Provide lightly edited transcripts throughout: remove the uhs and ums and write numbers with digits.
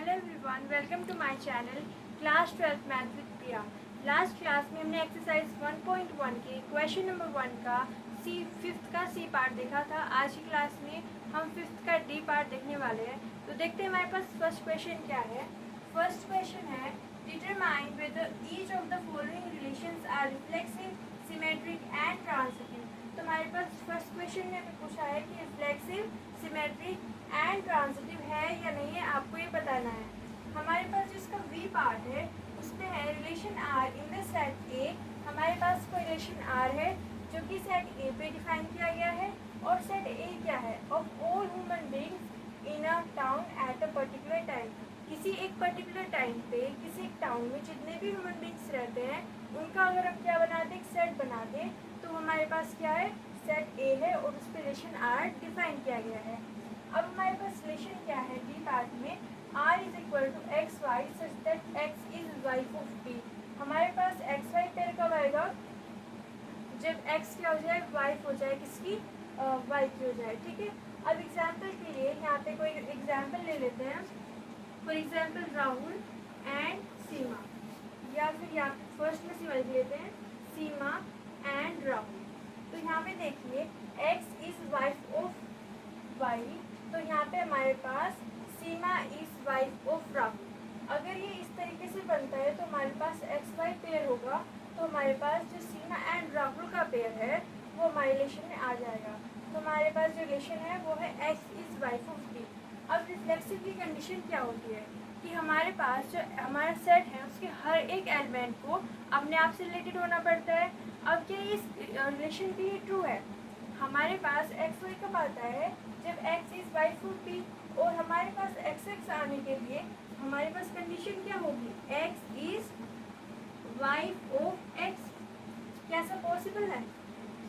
Hello everyone, welcome to my channel class 12 math with Priya. Last class में हमने exercise 1.1 के question number 1 का fifth का सी पार्ट देखा था। आज की क्लास में हम फिफ्थ का डी पार्ट देखने वाले हैं। तो देखते हैं हमारे पास फर्स्ट क्वेश्चन क्या है। फर्स्ट क्वेश्चन है determine whether each of the following relations are reflexive, symmetric and transitive. तो हमारे पास फर्स्ट क्वेश्चन में पूछा है कि रिफ्लेक्सिव, सिमेट्रिक एंड ट्रांजिटिव है या नहीं है, आपको ये बताना है। हमारे पास जिसका वी पार्ट है उसमें है relation R in the set A. हमारे पास कोई रिलेशन आर है जो कि सेट ए पे डिफाइन किया गया है। और सेट ए क्या है? Of all human beings in a town at a particular time. किसी एक पर्टिकुलर टाइम पे किसी एक टाउन में जितने भी ह्यूमन बीइंग्स रहते हैं उनका अगर हम क्या बना दें, एक सेट बना दें, तो हमारे पास क्या है, सेट ए है और उस पर रिलेशन आर डिफाइन किया गया है। अब हमारे पास रिलेशन क्या है बी पार्ट में, R is equal to X Y such that X is wife of B. हमारे पास एक्स वाई पेयर कब आएगा? जब एक्स क्या हो जाए, वाइफ हो जाए किसकी, वाई की हो जाए। ठीक है। अब एग्जाम्पल के लिए यहाँ पे कोई एग्जाम्पल ले लेते हैं। फॉर एग्जाम्पल राहुल एंड सीमा, या फिर यहाँ फर्स्ट में सीमा लिख लेते हैं, सीमा एंड राहुल। तो यहाँ पे देखिए X is wife of Y, तो यहाँ पे हमारे पास Seema is wife of Rahul. अगर ये इस तरीके से बनता है तो हमारे पास एक्स वाई पेयर होगा। तो हमारे पास जो सीमा एंड राहुल का पेयर है वो हमारे रिलेशन में आ जाएगा। तो हमारे पास जो रिलेशन है वो है X is wife of B. अब रिफ्लेक्सिव की कंडीशन क्या होती है कि हमारे पास जो हमारा सेट है उसके हर एक एलिमेंट को अपने आप से रिलेटेड होना पड़ता है। अब क्या इस रिलेशन के लिए ट्रू है? हमारे पास एक्स वाई कब आता है? जब X is wife of B. और हमारे पास एक्स एक्स आने के लिए हमारे पास कंडीशन क्या होगी, x is wife of x. क्या ऐसा पॉसिबल है?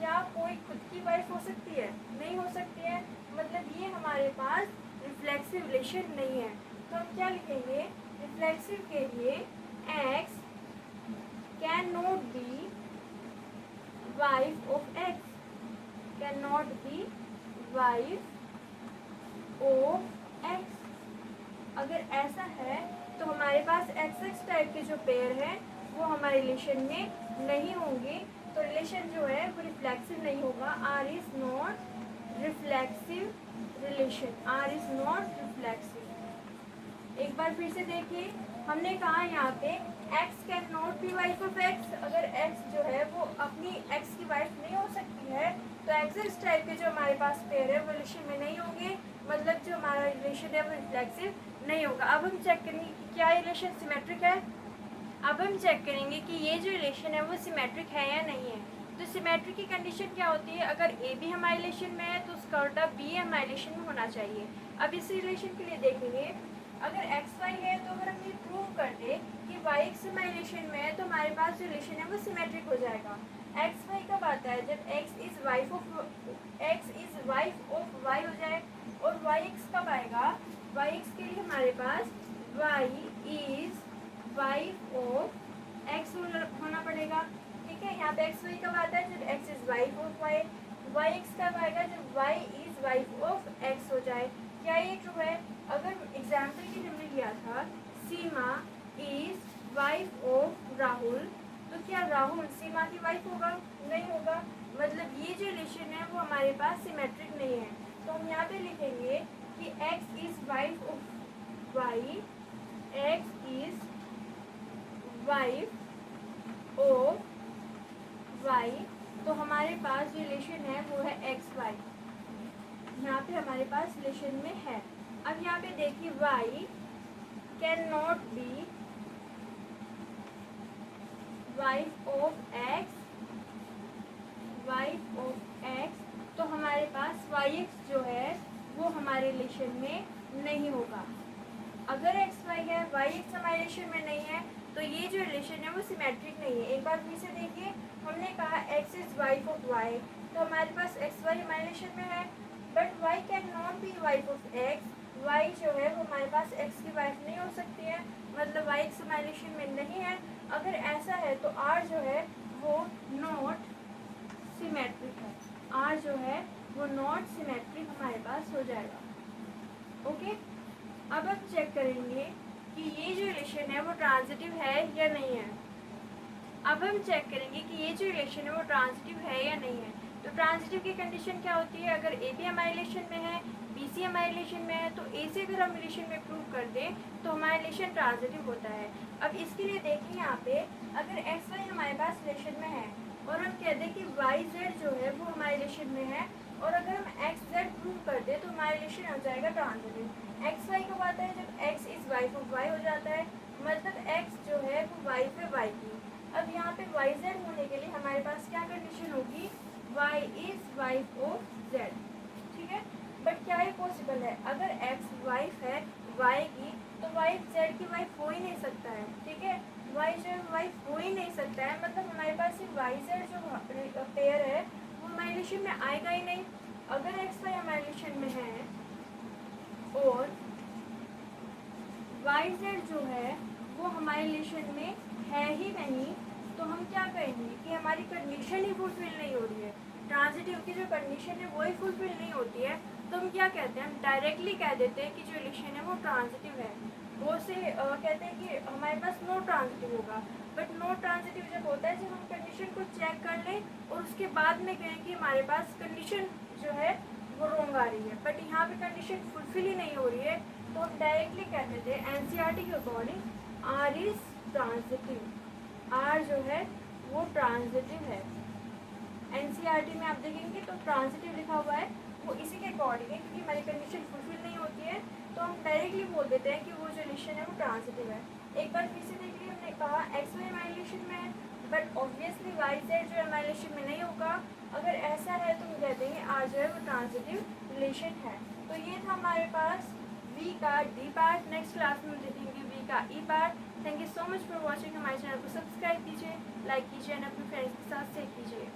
क्या कोई खुद की वाइफ हो सकती है? नहीं हो सकती है। मतलब ये हमारे पास रिफ्लेक्सिव रिलेशन नहीं है। तो हम क्या लिखेंगे, रिफ्लेक्सिव के लिए x can not be wife of x, can not be wife of X. अगर ऐसा है तो हमारे पास एक्स एक्स टाइप के जो पेयर हैं वो हमारे रिलेशन में नहीं होंगे। तो रिलेशन जो है वो रिफ्लेक्सिव नहीं होगा। R is not reflexive relation, R is not reflexive. एक बार फिर से देखिए, हमने कहा यहाँ पे X can not be wife of X. अगर एक्स जो है वो अपनी एक्स की वाइफ नहीं हो सकती है तो एक्स टाइप के जो हमारे पास पेयर है वो रिलेशन में नहीं होंगे। मतलब जो हमारा रिलेशन है वो रिफ्लेक्सिव नहीं होगा। अब हम चेक करेंगे कि क्या रिलेशन सिमेट्रिक है। अब हम चेक करेंगे कि ये जो रिलेशन है वो सिमेट्रिक है या नहीं है। तो सिमेट्रिक की कंडीशन क्या होती है? अगर ए भी हमारे रिलेशन में है तो उसका उल्टा बी हमारे रिलेशन में होना चाहिए। अब इस रिलेशन के लिए देखेंगे, अगर एक्स वाई है तो अगर हम ये प्रूव कर दे कि वाई एक्स हमारे रिलेशन में है तो हमारे पास जो रिलेशन है वो सिमेट्रिक हो जाएगा। एक्स वाई कब आता है? जब X is wife of Y हो जाए। और वाई एक्स कब आएगा? वाई एक्स के लिए हमारे पास Y is wife of X होना पड़ेगा। ठीक है। यहाँ पे एक्स वाई कब आता है? जब X is wife of Y. Y X कब आएगा? जब Y is wife of X हो जाए। क्या ये ट्रू है? अगर एग्जाम्पल के लिए हमने लिया था सीमा इज वाइफ ऑफ राहुल, तो क्या राहुल सीमा की वाइफ होगा? नहीं होगा। मतलब ये जो रिलेशन है वो हमारे पास सिमेट्रिक नहीं है। तो हम यहाँ पे लिखेंगे कि X is wife of Y, X is wife of Y. तो हमारे पास जो रिलेशन है वो है एक्स वाई, यहाँ पे हमारे पास रिलेशन में है। अब यहाँ पे देखिए Y can not be wife of X, wife of X. तो हमारे पास वाई एक्स जो है वो हमारे रिलेशन में नहीं होगा। अगर एक्स वाई है, वाई एक्स हमारे रिलेशन में नहीं है, तो ये जो रिलेशन है वो सिमेट्रिक नहीं है। एक बार फिर से देखिए, हमने कहा X is wife of Y, तो हमारे पास एक्स वाई हमारे रिलेशन में है। But Y can not be wife of X, Y जो है वो हमारे पास एक्स की वाइफ नहीं हो सकती है। मतलब वाई एक्स हमारे रिलेशन में नहीं है। अगर ऐसा है तो आर जो है वो नॉट सिमेट्रिक है। आर जो है वो नॉट सिमेट्रिक हमारे पास हो जाएगा। ओके। अब हम चेक करेंगे कि ये जो रिलेशन है वो ट्रांजिटिव है या नहीं है। अब हम चेक करेंगे कि ये जो रिलेशन है वो ट्रांजिटिव है या नहीं है। तो ट्रांजिटिव की कंडीशन क्या होती है, अगर ए बी हमारे रिलेशन में है, बी सी हमारे रिलेशन में है, तो ए से अगर हम रिलेशन में प्रूव कर दें तो हमारा रिलेशन ट्रांजिटिव होता है। अब इसके लिए देखें यहाँ पे, अगर एक्स वाई हमारे पास रिलेशन में है और हम कह दें कि वाई जेड जो है वो हमारे रिलेशन में है, और अगर हम एक्स जेड प्रूव कर दें तो हमारा रिलेशन हो जाएगा ट्रांजिटिव। एक्स वाई कब आता है, जब X is wife of Y हो जाता है, मतलब एक्स जो है वो वाइफ है वाई की। अब यहाँ पे वाई जेड होने के लिए हमारे पास क्या कंडीशन होगी, Y is wife of Z, ठीक है। बट क्या ये पॉसिबल है, अगर एक्स वाइफ है वाई की तो वाइफ जेड की वाइफ हो ही नहीं सकता है, ठीक है। वाई जो वाइफ हो ही नहीं सकता है, मतलब हमारे पास ये वाई जेड जो पेयर है वो हमारे रिलेशन में आएगा ही नहीं। अगर एक्स वाई हमारे रिलेशन में है और वाई जेड जो है वो हमारे रिलेशन में है ही नहीं, तो हम क्या कहेंगे कि हमारी कंडीशन ही फुलफिल नहीं हो रही है, ट्रांजिटिव की जो कंडीशन है वो ही फुलफिल नहीं होती है। तो हम क्या कहते हैं, हम डायरेक्टली कह देते हैं कि जो रिलेशन है वो ट्रांजिटिव है। वो से कहते हैं कि हमारे पास नो ट्रांजिटिव होगा। बट नो ट्रांजिटिव जब होता है जब हम कंडीशन को चेक कर लें और उसके बाद में कहें कि हमारे पास कंडीशन जो है वो रॉन्ग आ रही है, बट यहाँ पे कंडीशन फुलफिल ही नहीं हो रही है, तो हम डायरेक्टली कह देते हैं एनसीईआरटी के according R is transitive. R जो है वो ट्रांजिटिव है। एनसीईआरटी में आप देखेंगे तो ट्रांजिटिव लिखा हुआ है, वो इसी के अकॉर्डिंग है, क्योंकि हमारी कंडीशन फुलफिल नहीं होती है तो हम डायरेक्टली बोल देते हैं कि वो जो रिलेशन है वो ट्रांजिटिव है। एक बार फिर से देख लिया, हमने कहा एक्स वाई हमारे रिलेशन में है, बट ऑब्वियसली वाई जेड जो है हमारे रिलेशन में नहीं होगा। अगर ऐसा है तो हम कह देंगे आर जो है वो ट्रांजिटिव रिलेशन है। तो ये था हमारे पास वी का डी पार्ट। नेक्स्ट क्लास में देखेंगे वी का E part. Thank you so much for watching. हमारे चैनल को सब्सक्राइब कीजिए, लाइक कीजिए एंड अपने फ्रेंड्स के साथ शेयर कीजिए।